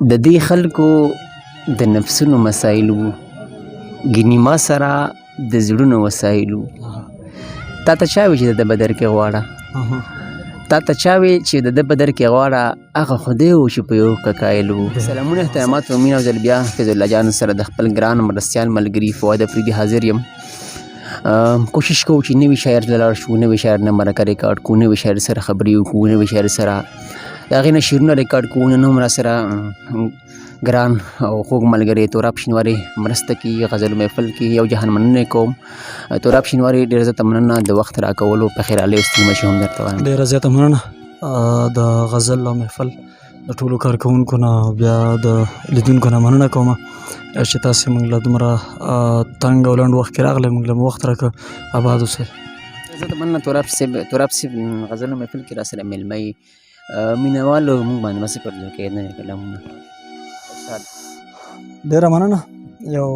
د دې خلکو د نفسونو مسایل وو، ګینې ما سره د زړونو وسایل وو. تا ته چا وی چې د ده به درکې غواړه؟ تا ته چا وی چې د ده به درکې غواړه؟ هغه خدای و چې په یو ککایل وو. سلامونه، احترامات و مینه او ځل بیا فیض الله جان سره د خپل ګران مرستیال ملګري فواد افریدي حاضر یم. کوشش کوو چې نوي شاعر ته لاړ شو، نوي شاعر نه مرکه ریکارډ کړو، نوي شاعر سره خبرې وکړو، نوي شاعر سره د هغې نه شعرونه ریکارډ کوو. نن هم راسره ګران او خوږ ملګری توراب شینواري مرسته کوي غزل محفل کې. یو جهان مننه کوم توراب شینواري، ډېره زیاته مننه د وخت راکولو. په خیر علي استلمشي هم درته وایم ډېره زیاته مننه د غزل او محفل د ټولو کارکوونکو نه، بیا د لیدونکو نه مننه کوم چې تاسې موږ له دومره تنګ او لنډ وخت کې راغلی، موږ له وخت راکړه. آباد اوسئ. زیاته مننه توراب صاحب غزل او محفل کې راسره میلمه یې مینهوالو موږ باندې مه څه پر زړه کېږدنې کلامونه. ډېره مننه. یو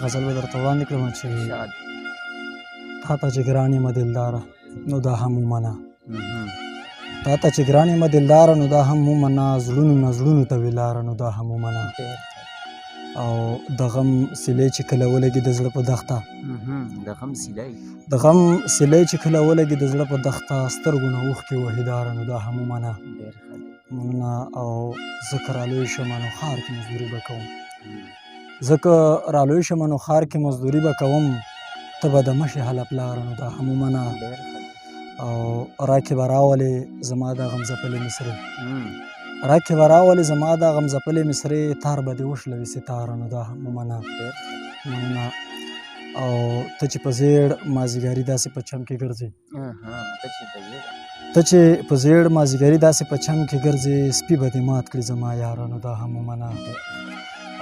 غزل به درته وړاندې کړم چې تا ته چې ګران یم دلداره نو دا هم ومنه، تا ته چې ګران یم دلداره نو دا هم ومنه، زړونو نه زړونو ته وي لاره نو دا هم ومنه. او د غم سیلی چې کله ولګي د زړه په دښته، د غم سیلی چې کله ولګي د زړه په دښته، سترګو نه اوښکې وهي داره نو دا هم ومنه. مننه. او ځکه رالوی شمه نو ښار کې مزدوري به کوم، ځکه رالوی شمه نو ښار کې مزدوري به کوم، ته به د مشې هله پلاره نو دا هم ومنه. او راکې به راولې زما د غم ځپلې مصرې، راکې به راولې زما د غم ځپلې مصرې، تار به دې وشلوي ستاره نو دا هم ومنه. مننه. او ته چې په زیړ مازدیګري داسې په چم کې ګرځې، ته چې په زیړ مازدیګري داسې په چم کې ګرځې، سپي به دې مات کړي زما یاره نو دا هم ومنه.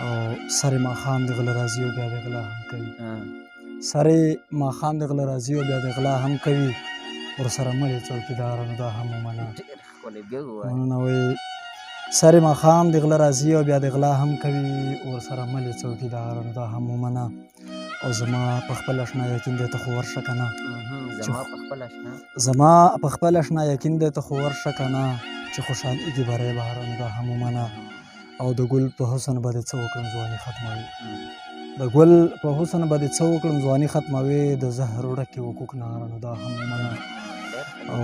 او سرې ماښام د غله راځي او بیا د غلا هم کوي، سرې ماښام د غله راځي او بیا د غلا هم کوي، ورسره مړې څوکیداره نو دا هم ومنه. مننه. وایي سرې ماښام د غله راځي او بیا د غلا هم کوي، ورسره مړې څوکیداره نو دا هم ومنه. او زما په خپل اشنا یقین دی ته خو ورشه که نه، زما په خپل اشنا یقین دی ته خو ورشه که نه، چې خوشحالېږي بری بهاره نو دا هم ومنه. او د ګل په حسن به دې څه وکړم ځواني ختموي، د ګل په حسن به دې څه وکړم ځواني ختموي، د زهر وړکې وکوک ناره نو دا هم ومنه. او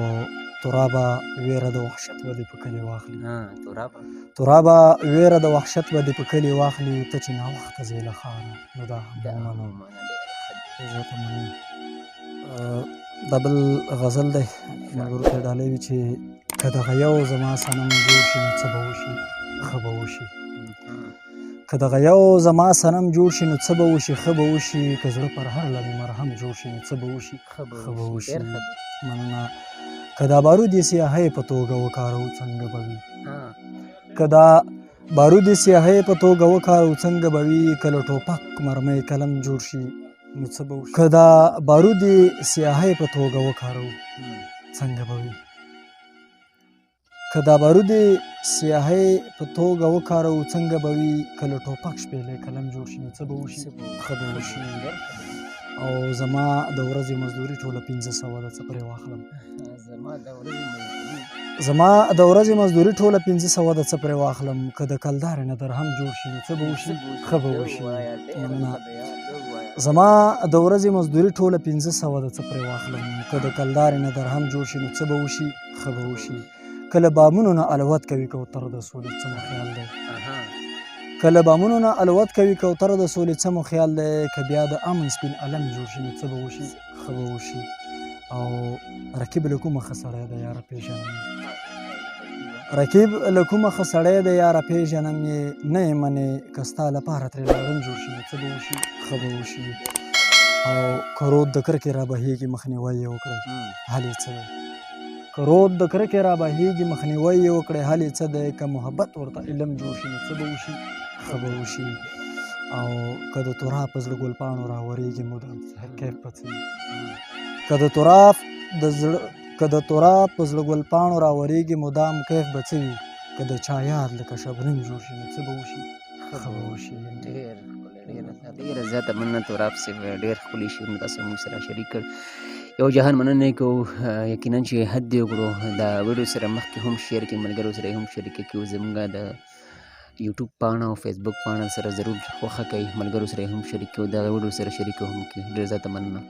ترابه ویره د وحشت به دې په کلي واخلي، ترابه ویره د وحشت به دې په کلي واخلي، ته چې ناوخته ځې له ښاره نو دا هم ومنه. زیاته مننه. دا بل غزل دی، ملګرو ته ډالۍ وي چې که دغه یو زما صنم جوړ شي نو څه به وشي ښه به وشي، که دغه یو زما صنم جوړ شي نو څه به وشي ښه به وشي، که زړه پر هر لبې مرهم جوړ شي نو څه به وشي ښه به وشي. مننه. که دا بارود یې سیاهۍ په توګه وکارو څنګه به وي، که دا بارود یې سیاهۍ په توګه وکارو څنګه به وي، که له ټوپک مرمۍ قلم جوړ شي نو څه به وشي، که دا بارود یې سیاهۍ په توګه وکارو څنګه به وي، که دا بارود یې سیاهۍ په توګه وکارو څنګه به وي، که له ټوپک شپېلۍ قلم جوړ شي نو څه به وشي ښه به وشي. او زما د ورځې مزدوري ټوله 500 ده څه پرې واخلم، زما د ورځې مزدوري ټوله 500 ده څه پرې واخلم، که د کلدارې نه درهم جوړ شي نو څه به وشي ښه به وشي. زما د ورځې مزدوري ټوله 500 ده څه پرې واخلم، که د کلدارې نه درهم جوړ شي نو څه به وشي ښه به وشي. کله بامونو نه الوت کوي کوتره د سولې څه مو خیال دی، کله بامونو نه الوت کوي کوتره د سولې څه مو خیال دی، که بیا د امن سپین علم جوړ شي نو څه به وشي ښه به وشي. او رقیب له کومه ښه سړی دی یاره پېژنم یې، رقیب له کومه ښه سړی دی یاره پېژنم یې، نه یې منې که ستا لپاره ترې لارن جوړ شي نو څه به وشي ښه به وشي. او که رود د کرکې را بهېږي مخنیوی یې وکړئ حل یې څه دی، که رود د کرکې را بهېږي مخنیوی یې وکړئ حل یې څه دی، که محبت ورته علم جوړ شي نو څه به وشي ښه به وشي. او که د تراب په زړه ګلپاڼو راورېږي مدام کیف به څه وي، که د تراب په زړه ګلپاڼو راورېږي مدام کیف به څه وي، که د چا یاد لکه شبنم جوړ شي نو څه به وشي ښه به وشي. ډېره زیاته مننه توراب صاحب، ډېر ښکلي شعرونه تاسو موږ سره شریک کړ. یو جهان مننه کوو، یقینا چې حد دې وکړو. دا ویډیو سره مخکې هم شیر کړئ، ملګرو سره یې هم شریکه کړو. زموږ د یوټیوب پاڼه او فیسبوک پاڼه سره ضرور خوښه کړئ، ملګرو سره یې هم شریک کړئ، دغه ویډیو سره شریکه هم کړئ. ډېر زیاته مننه.